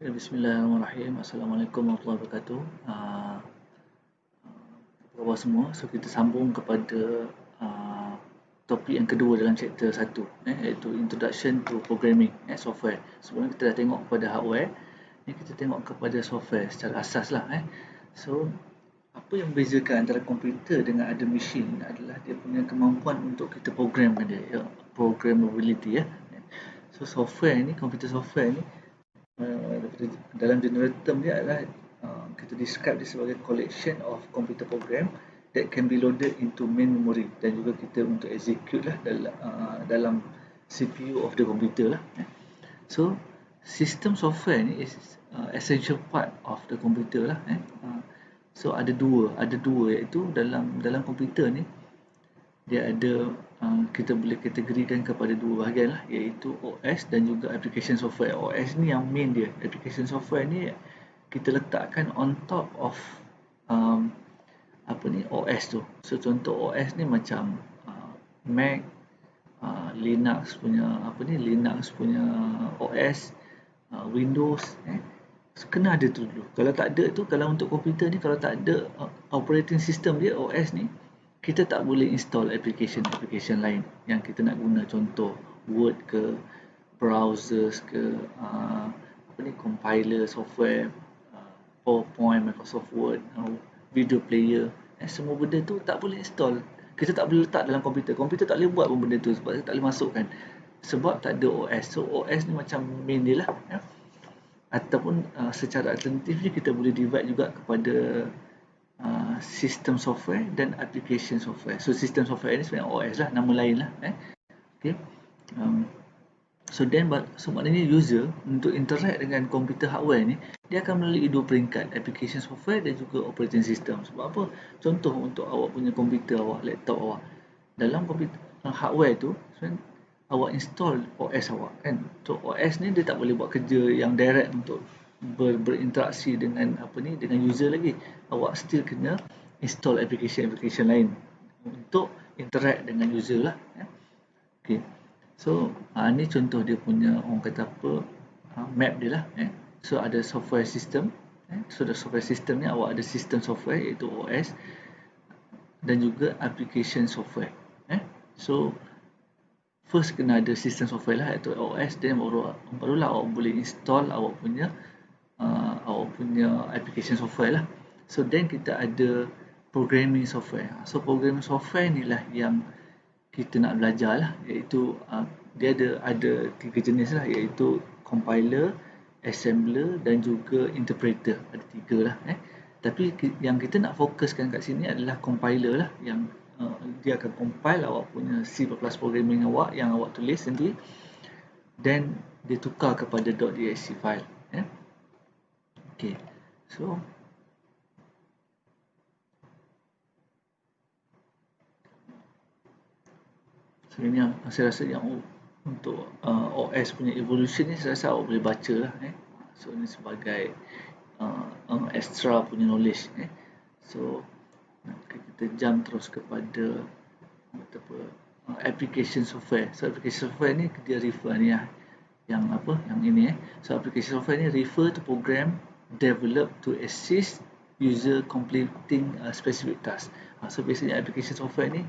Bismillahirrahmanirrahim. Assalamualaikum warahmatullahi wabarakatuh. Apa khabar semua? So kita sambung kepada topik yang kedua dalam chapter 1, iaitu Introduction to Programming Software. Sebelum kita dah tengok kepada hardware, ni kita tengok kepada software secara asas lah. So apa yang membezakan antara komputer dengan other machine adalah dia punya kemampuan untuk kita programkan dia, programmability ya. So software ni, komputer software ni, dalam general term dia adalah kita describe dia sebagai collection of computer program that can be loaded into main memory dan juga kita untuk execute lah dalam CPU of the computer lah. So system software ni is essential part of the computer lah. So ada dua iaitu dalam komputer ni dia ada kita boleh kategorikan kepada dua bahagian lah, iaitu OS dan juga application software. OS ni yang main dia, application software ni kita letakkan on top of OS tu. So contoh OS ni macam Mac, Linux punya OS, Windows so, kena ada tu dulu. Kalau tak ada tu, kalau untuk komputer ni kalau tak ada operating system dia, OS ni, kita tak boleh install application lain yang kita nak guna, contoh Word ke, browsers ke, compiler software, PowerPoint, Microsoft Word, video player, semua benda tu tak boleh install. Kita tak boleh letak dalam komputer. Komputer tak boleh buat pun benda tu sebab tak boleh masukkan, sebab tak ada OS. So OS ni macam main dia lah. Ataupun secara alternatifnya kita boleh divide juga kepada system software dan application software. So system software ni sebenarnya OS lah, nama lain lah. Okay. So maknanya user untuk interact dengan komputer hardware ni, dia akan melalui dua peringkat, application software dan juga operating system. Sebab apa? Contoh untuk awak punya komputer awak, laptop awak, dalam komputer hardware tu sebenarnya awak install OS awak kan. So OS ni dia tak boleh buat kerja yang direct untuk berinteraksi dengan dengan user lagi. Awak still kena install application lain untuk interact dengan user lah. Okay. So ni contoh dia punya, orang kata map dia lah. So ada software system. So the software system ni awak ada system software iaitu OS dan juga application software. So first kena ada system software lah iaitu OS, dan barulah awak boleh install awak punya application software lah. So then kita ada programming software. So programming software ni lah yang kita nak belajar lah, iaitu dia ada tiga jenis lah, iaitu compiler, assembler dan juga interpreter. Ada tiga lah. Tapi yang kita nak fokuskan kat sini adalah compiler lah, yang dia akan compile awak punya C++ programming awak yang awak tulis sendiri, dan dia tukar kepada .exe file. Okay. So ini yang saya rasa yang untuk OS punya evolution ni, saya rasa awak boleh baca lah. So ini sebagai extra punya knowledge. So kita jump terus kepada application software. So application software ni dia refer ni lah, yang ini. So application software ni refer to program developed to assist user completing a specific task. So biasanya application software ni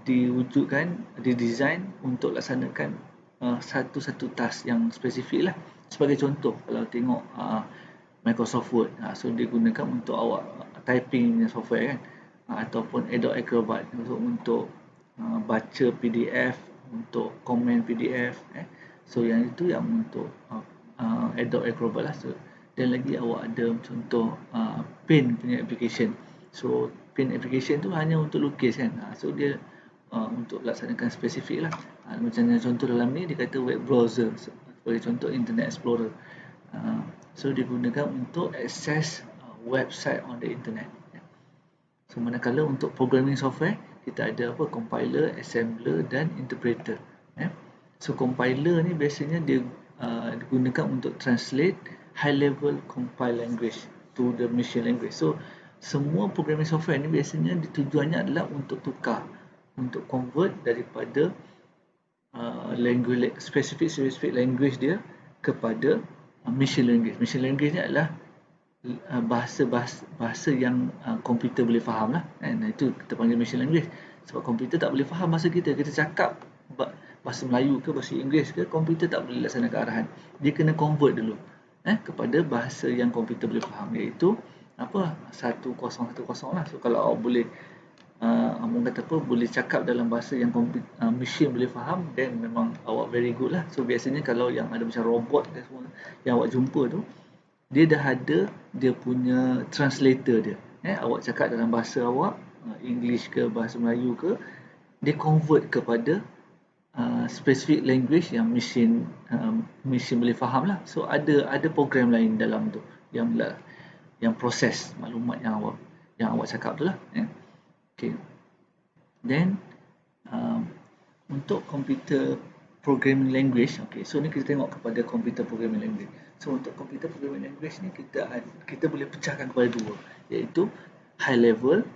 diwujudkan, didesign untuk laksanakan satu-satu task yang spesifik lah. Sebagai contoh, kalau tengok Microsoft Word, so digunakan untuk awak typing software kan, ataupun Adobe Acrobat untuk baca PDF, untuk komen PDF. So yang itu yang untuk Adobe Acrobat lah. So, dan lagi awak ada contoh Paint punya application. So Paint application tu hanya untuk lukis kan. So dia untuk laksanakan spesifik lah. Macam contoh dalam ni dia kata web browser, sebagai contoh Internet Explorer. So digunakan untuk access website on the internet. So manakala untuk programming software kita ada compiler, assembler dan interpreter. So compiler ni biasanya dia digunakan untuk translate high level compile language to the machine language. So semua programming software ni biasanya tujuannya adalah untuk tukar, untuk convert daripada language, specific language dia kepada machine language. Machine language ni adalah bahasa yang komputer boleh faham lah. Itu kita panggil machine language. Sebab komputer tak boleh faham bahasa kita. Kita cakap bahasa Melayu ke bahasa Inggeris ke, komputer tak boleh laksanakan arahan. Dia kena convert dulu kepada bahasa yang komputer boleh faham, iaitu 1010 lah. So kalau awak boleh abang kata boleh cakap dalam bahasa yang mesin boleh faham, then memang awak very good lah. So biasanya kalau yang ada macam robot dan semua yang awak jumpa tu, dia dah ada dia punya translator dia. Awak cakap dalam bahasa awak, English ke bahasa Melayu ke, dia convert kepada specific language yang mesin boleh faham lah. So ada program lain dalam tu yang proses maklumat yang awak cakap tu lah. Okay. Then untuk computer programming language, okay, so ni kita tengok kepada computer programming language. So untuk computer programming language ni kita boleh pecahkan kepada dua, iaitu high level,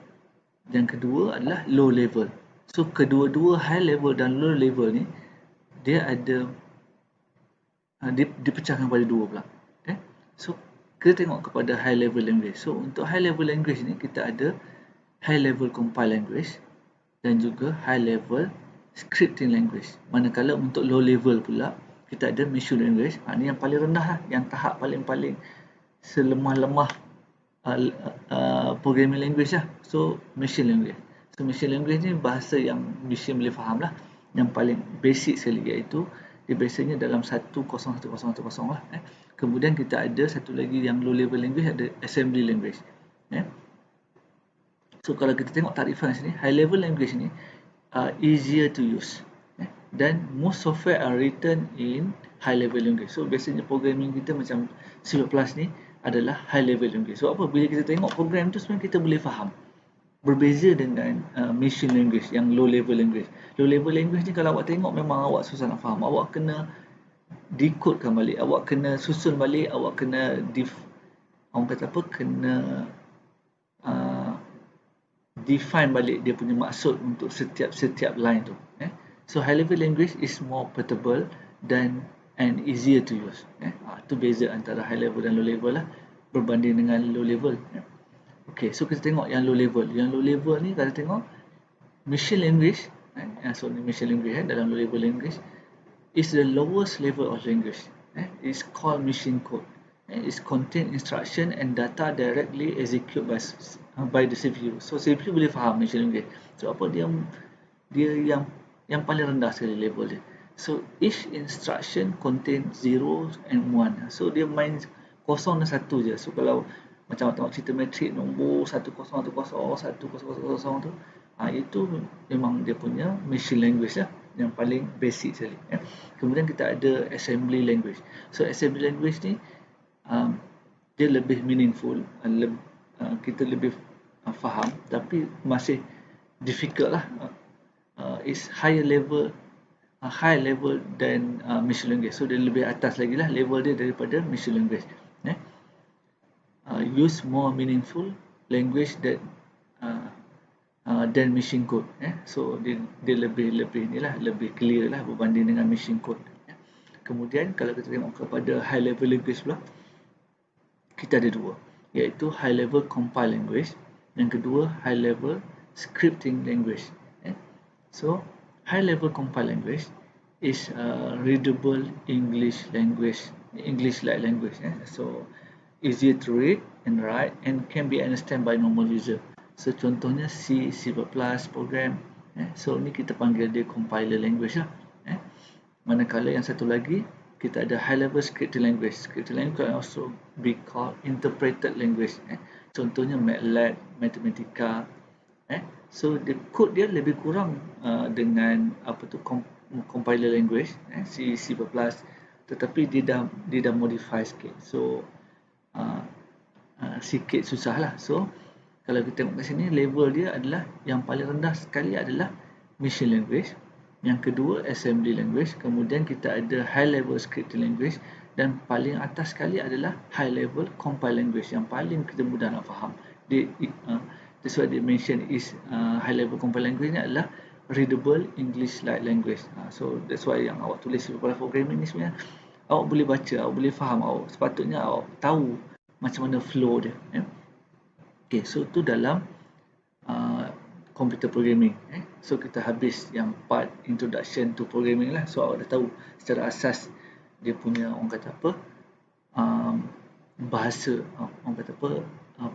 yang kedua adalah low level. So kedua-dua high level dan low level ni dia ada dipecahkan kepada dua pula. Okay? So kita tengok kepada high level language. So untuk high level language ni kita ada high level compile language dan juga high level scripting language. Manakala untuk low level pula kita ada machine language. Ni yang paling rendah lah, yang tahap paling-paling selemah-lemah programming language lah. So machine language. So machine language ni bahasa yang machine boleh faham lah, yang paling basic sekali, iaitu dia biasanya dalam 101010 lah. Kemudian kita ada satu lagi yang low level language, ada assembly language. So kalau kita tengok tarifan sini, high level language ni easier to use, dan most software are written in high level language. So biasanya programming kita macam C++ ni adalah high level language. So apa, bila kita tengok program tu sebenarnya kita boleh faham. Berbeza dengan machine language yang low level language. Low level language ni kalau awak tengok memang awak susah nak faham. Awak kena decodekan balik, awak kena susun balik, awak kena kena define balik dia punya maksud untuk setiap line tu. So high level language is more portable and easier to use. Itu beza antara high level dan low level lah, berbanding dengan low level. Okay, so kita tengok yang low level. Yang low level ni kalau tengok machine language, so machine language dalam low level language is the lowest level of language. It's called machine code. It contain instruction and data directly executed by the CPU. So CPU boleh faham machine language. So apa dia yang paling rendah sekali level dia. So each instruction contain 0 and 1. So dia main 0 dan 1 je. So kalau macam tengok cerita matrik nombor 1010 1000 tu, itu memang dia punya machine language lah, yang paling basic sekali. Kemudian kita ada assembly language. So assembly language ni dia lebih meaningful, kita lebih faham, tapi masih difficult lah. Is high level than machine language. So dia lebih atas lagi lah level dia daripada machine language. Use more meaningful language than machine code. So dia lebih clear lah berbanding dengan machine code. Kemudian kalau kita tengok kepada high level language pula, kita ada dua, iaitu high level compile language, yang kedua high level scripting language. So high level compile language is readable English-like language. So easier to read and write and can be understand by normal user. So contohnya C++ program. So ni kita panggil dia compiler language lah. Manakala yang satu lagi kita ada high level scripting language. Scripting language can also be called interpreted language. Contohnya MATLAB, Mathematica. So the code dia lebih kurang dengan compiler language, C++, tetapi dia dah modify sikit. So sikit susah lah. So kalau kita tengok kat sini, level dia adalah yang paling rendah sekali adalah machine language, yang kedua assembly language, kemudian kita ada high level scripting language, dan paling atas sekali adalah high level compile language, yang paling kita mudah nak faham. That's why they mention is high level compile language ni adalah readable English-like language. So that's why yang awak tulis beberapa programming ni sebenarnya awak boleh baca, awak boleh faham, awak sepatutnya awak tahu macam mana flow dia. Okay, so tu dalam computer programming. So kita habis yang part introduction to programming lah. So awak dah tahu secara asas dia punya orang kata apa, bahasa, orang kata apa,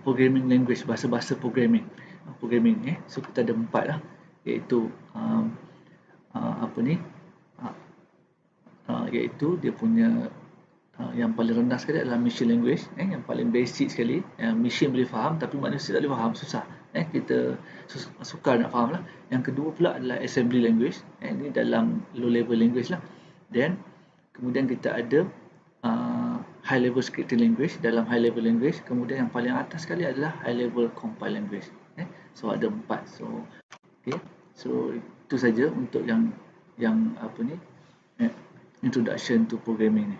programming language, bahasa-bahasa programming. So kita ada 4 lah, iaitu apa ni, iaitu dia punya yang paling rendah sekali adalah machine language, yang paling basic sekali, yang machine boleh faham tapi manusia tak boleh faham, susah. Kita sukar nak faham lah. Yang kedua pula adalah assembly language, ini dalam low level language lah. Then kemudian kita ada high level scripting language dalam high level language. Kemudian yang paling atas sekali adalah high level compile language. So ada 4. So okay, so itu saja untuk yang apa ni, introduction to programming ni.